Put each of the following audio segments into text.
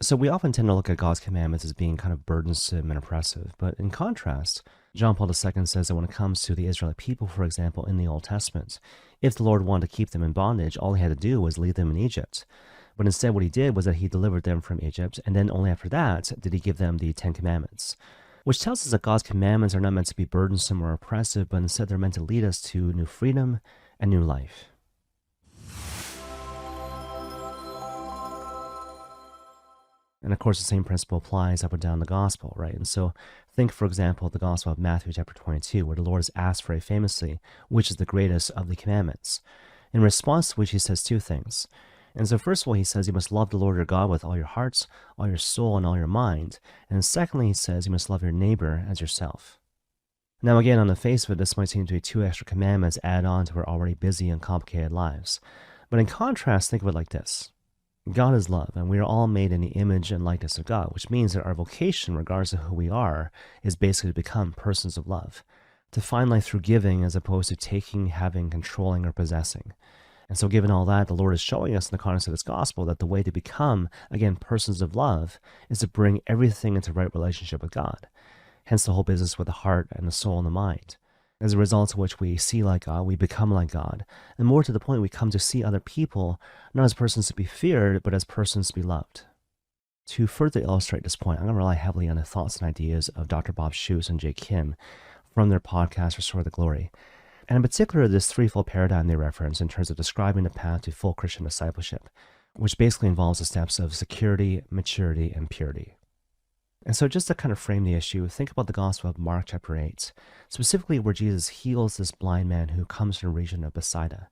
So we often tend to look at God's commandments as being kind of burdensome and oppressive, but in contrast, John Paul II says that when it comes to the Israelite people, for example, in the Old Testament, if the Lord wanted to keep them in bondage, all he had to do was leave them in Egypt. But instead, what he did was that he delivered them from Egypt, and then only after that did he give them the Ten Commandments, which tells us that God's commandments are not meant to be burdensome or oppressive, but instead they're meant to lead us to new freedom and new life. And of course, the same principle applies up and down the gospel, right? And so think, for example, the gospel of Matthew chapter 22, where the Lord is asked very famously, which is the greatest of the commandments? In response to which he says two things. And so first of all, he says you must love the Lord your God with all your heart, all your soul, and all your mind. And secondly, he says you must love your neighbor as yourself. Now again, on the face of it, this might seem to be two extra commandments added on to our already busy and complicated lives. But in contrast, think of it like this. God is love, and we are all made in the image and likeness of God, which means that our vocation, regardless of who we are, is basically to become persons of love, to find life through giving as opposed to taking, having, controlling, or possessing. And so given all that, the Lord is showing us in the context of this gospel that the way to become, again, persons of love is to bring everything into right relationship with God. Hence the whole business with the heart and the soul and the mind. As a result of which we see like God, we become like God. And more to the point, we come to see other people not as persons to be feared, but as persons to be loved. To further illustrate this point, I'm going to rely heavily on the thoughts and ideas of Dr. Bob Schuchts and Jake Khym from their podcast, Restore the Glory. And in particular, this threefold paradigm they reference in terms of describing the path to full Christian discipleship, which basically involves the steps of security, maturity, and purity. And so just to kind of frame the issue, think about the Gospel of Mark chapter 8, specifically where Jesus heals this blind man who comes from the region of Bethsaida.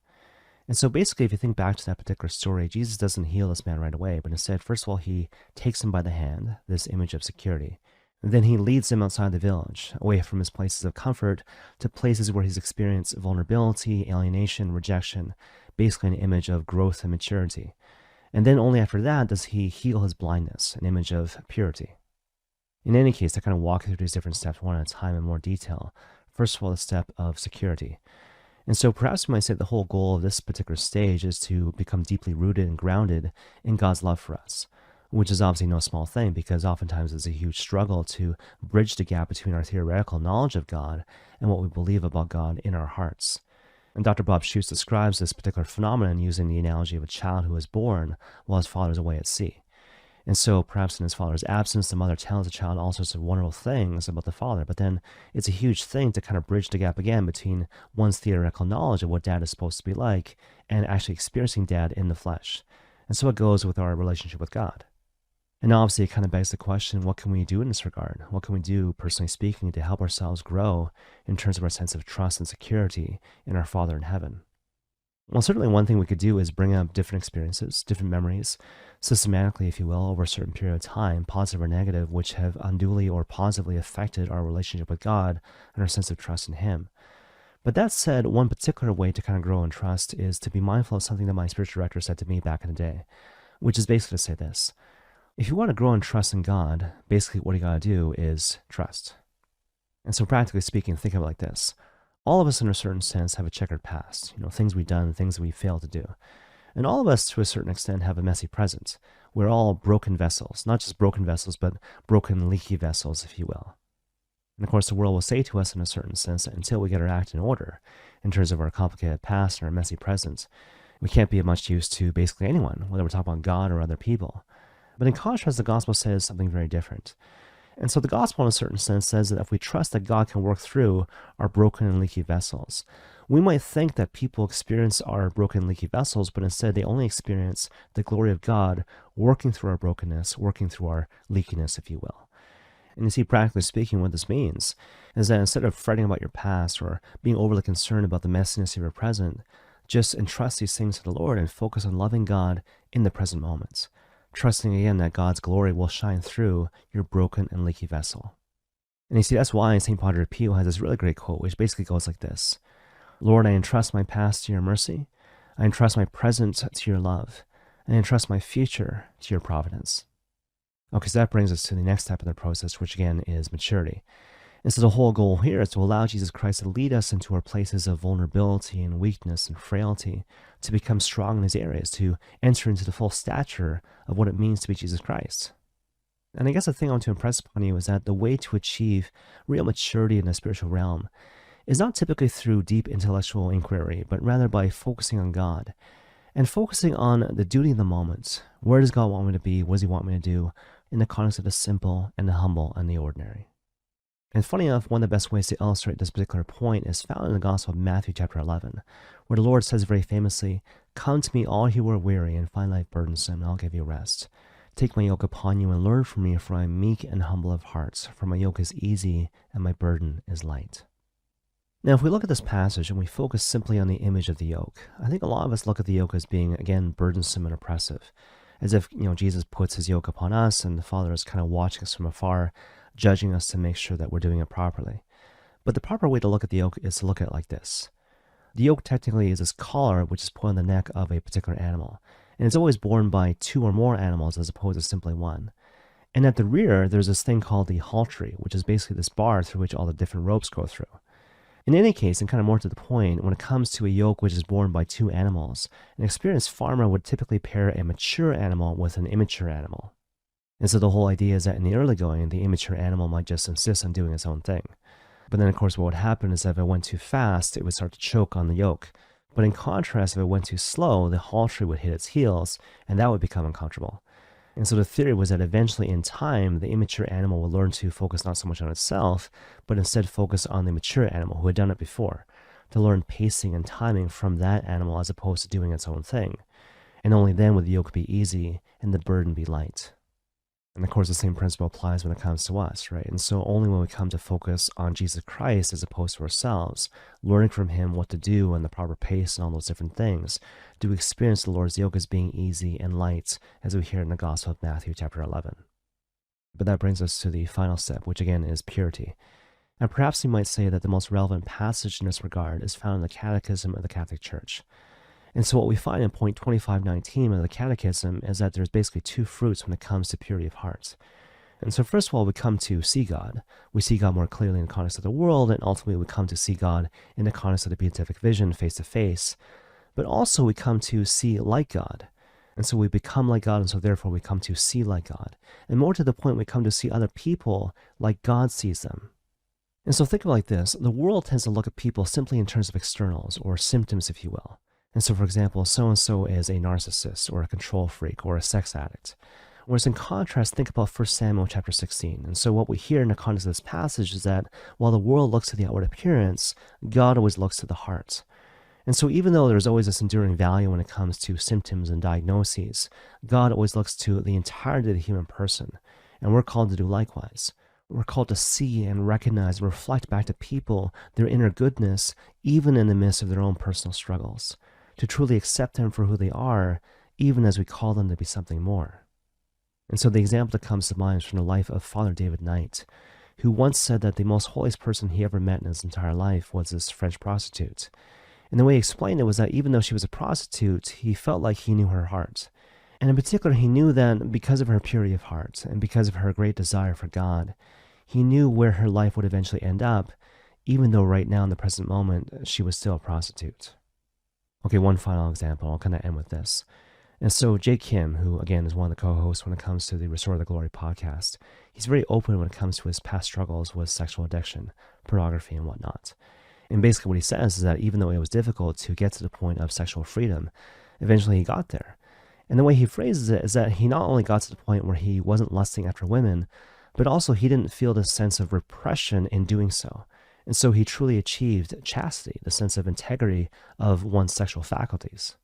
And so basically, if you think back to that particular story, Jesus doesn't heal this man right away, but instead, first of all, he takes him by the hand, this image of security. And then he leads him outside the village, away from his places of comfort, to places where he's experienced vulnerability, alienation, rejection, basically an image of growth and maturity. And then only after that does he heal his blindness, an image of purity. In any case, I kind of walk through these different steps one at a time in more detail. First of all, the step of security. And so perhaps we might say the whole goal of this particular stage is to become deeply rooted and grounded in God's love for us, which is obviously no small thing because oftentimes it's a huge struggle to bridge the gap between our theoretical knowledge of God and what we believe about God in our hearts. And Dr. Bob Schuchts describes this particular phenomenon using the analogy of a child who is born while his father is away at sea. And so perhaps in his father's absence, the mother tells the child all sorts of wonderful things about the father, but then it's a huge thing to kind of bridge the gap again between one's theoretical knowledge of what dad is supposed to be like and actually experiencing dad in the flesh. And so it goes with our relationship with God. And obviously it kind of begs the question, what can we do in this regard? What can we do, personally speaking, to help ourselves grow in terms of our sense of trust and security in our Father in heaven? Well, certainly one thing we could do is bring up different experiences, different memories, systematically, if you will, over a certain period of time, positive or negative, which have unduly or positively affected our relationship with God and our sense of trust in Him. But that said, one particular way to kind of grow in trust is to be mindful of something that my spiritual director said to me back in the day, which is basically to say this. If you want to grow in trust in God, basically what you got to do is trust. And so practically speaking, think of it like this. All of us in a certain sense have a checkered past, things we've done, things that we failed to do. And all of us, to a certain extent, have a messy present. We're all broken vessels, not just broken vessels, but broken, leaky vessels, if you will. And of course, the world will say to us in a certain sense that until we get our act in order, in terms of our complicated past and our messy present, we can't be of much use to basically anyone, whether we're talking about God or other people. But in contrast, the gospel says something very different. And so the gospel, in a certain sense, says that if we trust that God can work through our broken and leaky vessels, we might think that people experience our broken and leaky vessels, but instead they only experience the glory of God working through our brokenness, working through our leakiness, if you will. And you see, practically speaking, what this means is that instead of fretting about your past or being overly concerned about the messiness of your present, just entrust these things to the Lord and focus on loving God in the present moments, trusting again that God's glory will shine through your broken and leaky vessel. And you see, that's why St. Padre Pio has this really great quote, which basically goes like this. Lord, I entrust my past to your mercy. I entrust my present to your love. And I entrust my future to your providence. Okay, so that brings us to the next step in the process, which again is maturity. And so the whole goal here is to allow Jesus Christ to lead us into our places of vulnerability and weakness and frailty, to become strong in these areas, to enter into the full stature of what it means to be Jesus Christ. And I guess the thing I want to impress upon you is that the way to achieve real maturity in the spiritual realm is not typically through deep intellectual inquiry, but rather by focusing on God and focusing on the duty of the moment. Where does God want me to be? What does He want me to do? In the context of the simple and the humble and the ordinary. And funny enough, one of the best ways to illustrate this particular point is found in the Gospel of Matthew chapter 11, where the Lord says very famously, "Come to me, all who are weary and find life burdensome, and I'll give you rest. Take my yoke upon you and learn from me, for I am meek and humble of heart, for my yoke is easy and my burden is light." Now, if we look at this passage and we focus simply on the image of the yoke, I think a lot of us look at the yoke as being, again, burdensome and oppressive, as if, Jesus puts his yoke upon us and the Father is kind of watching us from afar, judging us to make sure that we're doing it properly. But the proper way to look at the yoke is to look at it like this. The yoke technically is this collar which is put on the neck of a particular animal, and it's always borne by two or more animals as opposed to simply one. And at the rear, there's this thing called the haltry, which is basically this bar through which all the different ropes go through. In any case, and kind of more to the point, when it comes to a yoke which is borne by two animals, an experienced farmer would typically pair a mature animal with an immature animal. And so the whole idea is that in the early going, the immature animal might just insist on doing its own thing. But then, of course, what would happen is that if it went too fast, it would start to choke on the yoke. But in contrast, if it went too slow, the haltry would hit its heels, and that would become uncomfortable. And so the theory was that eventually in time, the immature animal would learn to focus not so much on itself, but instead focus on the mature animal who had done it before, to learn pacing and timing from that animal as opposed to doing its own thing. And only then would the yoke be easy and the burden be light. And of course, the same principle applies when it comes to us, right? And so only when we come to focus on Jesus Christ as opposed to ourselves, learning from him what to do and the proper pace and all those different things, do we experience the Lord's yoke as being easy and light, as we hear in the Gospel of Matthew chapter 11. But that brings us to the final step, which again is purity. And perhaps you might say that the most relevant passage in this regard is found in the Catechism of the Catholic Church. And so what we find in point 2519 of the Catechism is that there's basically two fruits when it comes to purity of heart. And so first of all, we come to see God. We see God more clearly in the context of the world, and ultimately we come to see God in the context of the beatific vision, face to face. But also we come to see like God. And so we become like God, and so therefore we come to see like God. And more to the point, we come to see other people like God sees them. And so think of it like this. The world tends to look at people simply in terms of externals, or symptoms, if you will. And so, for example, so-and-so is a narcissist or a control freak or a sex addict. Whereas in contrast, think about 1 Samuel chapter 16. And so what we hear in the context of this passage is that while the world looks to the outward appearance, God always looks to the heart. And so even though there's always this enduring value when it comes to symptoms and diagnoses, God always looks to the entirety of the human person. And we're called to do likewise. We're called to see and recognize and reflect back to people their inner goodness, even in the midst of their own personal struggles. To truly accept them for who they are, even as we call them to be something more. And so the example that comes to mind is from the life of Father David Knight, who once said that the most holiest person he ever met in his entire life was this French prostitute. And the way he explained it was that even though she was a prostitute, he felt like he knew her heart. And in particular, he knew that because of her purity of heart and because of her great desire for God, he knew where her life would eventually end up, even though right now in the present moment, she was still a prostitute. Okay, one final example. I'll kind of end with this. And so Jake Khym, who again is one of the co-hosts when it comes to the Restore the Glory podcast, he's very open when it comes to his past struggles with sexual addiction, pornography, and whatnot. And basically what he says is that even though it was difficult to get to the point of sexual freedom, eventually he got there. And the way he phrases it is that he not only got to the point where he wasn't lusting after women, but also he didn't feel this sense of repression in doing so. And so he truly achieved chastity, the sense of integrity of one's sexual faculties.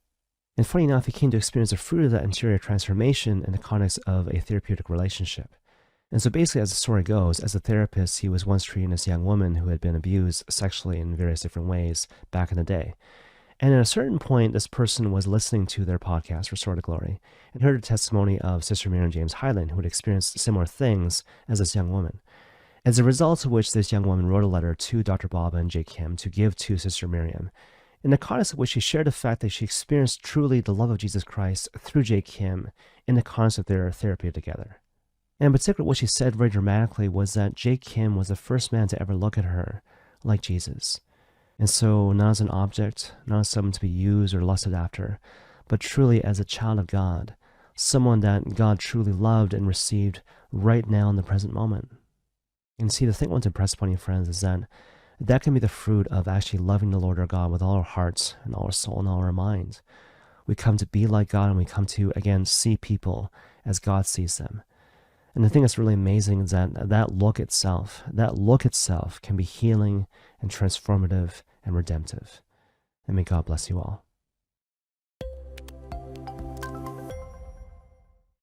And funny enough, he came to experience the fruit of that interior transformation in the context of a therapeutic relationship. And so basically, as the story goes, as a therapist, he was once treating this young woman who had been abused sexually in various different ways back in the day. And at a certain point, this person was listening to their podcast, Restore to Glory, and heard a testimony of Sister Miriam James Hyland, who had experienced similar things as this young woman. As a result of which this young woman wrote a letter to Dr. Baba and Jake Khym to give to Sister Miriam, in the context of which she shared the fact that she experienced truly the love of Jesus Christ through Jake Khym in the context of their therapy together. And in particular, what she said very dramatically was that Jake Khym was the first man to ever look at her like Jesus. And so not as an object, not as someone to be used or lusted after, but truly as a child of God, someone that God truly loved and received right now in the present moment. And see, the thing I want to impress upon you, friends, is that can be the fruit of actually loving the Lord our God with all our hearts and all our soul and all our minds. We come to be like God, and we come to, again, see people as God sees them. And the thing that's really amazing is that look itself can be healing and transformative and redemptive. And may God bless you all.